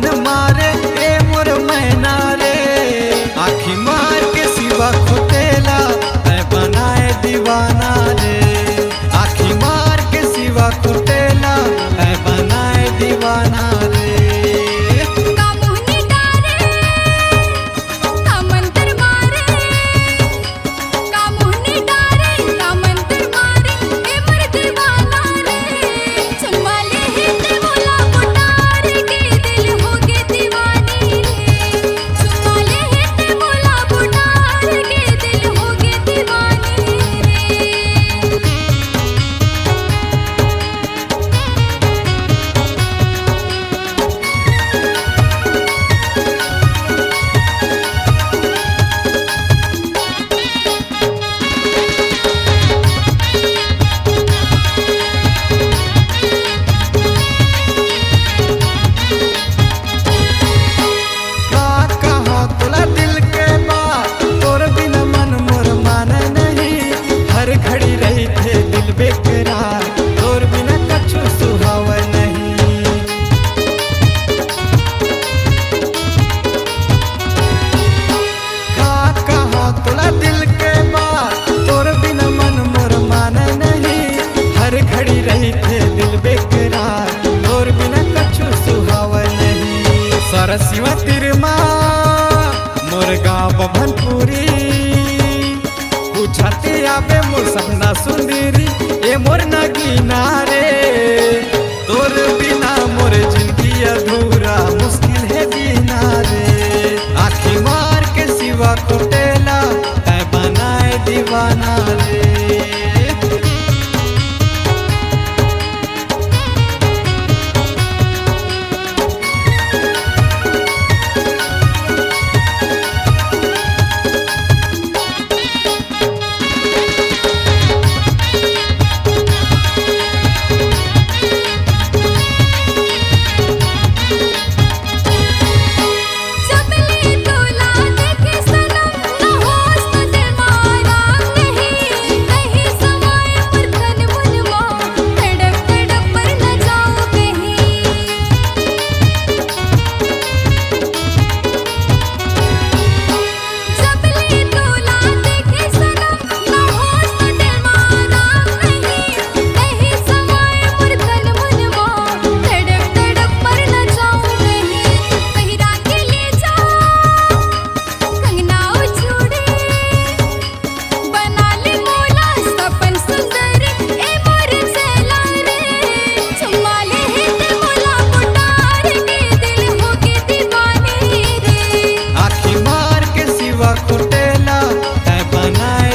मन मारे ए मोर मैना रे। आखी मार के सिवा खोटेला मैं बनाए दीवाना रे। आखी मार के सिवा खोटेला मैं बनाए दीवाना रे। खड़ी रही थे दिल बेकरार तोर बिना कछु सुहाव नहीं। का कहा तोला दिल के बात तोर बिना मन मोर माने नहीं। हर घड़ी रही थे दिल बेकरार तोर बिना कछु सुहाव नहीं। सरसिवा तिरमा मोर गाँव भनपुरी पूछते आवे मोर सपना सुंदरी ए मोर नगीना रे। तोर बिना मोर जिंदगी अधूरा मुश्किल है जीना रे। आखी मार के सिवा खोटेला मैं बनाए दीवाना रे।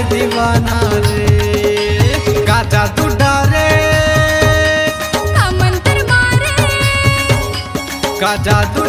दीवाना रे का जादू डारे का मंत्र मारे का जादू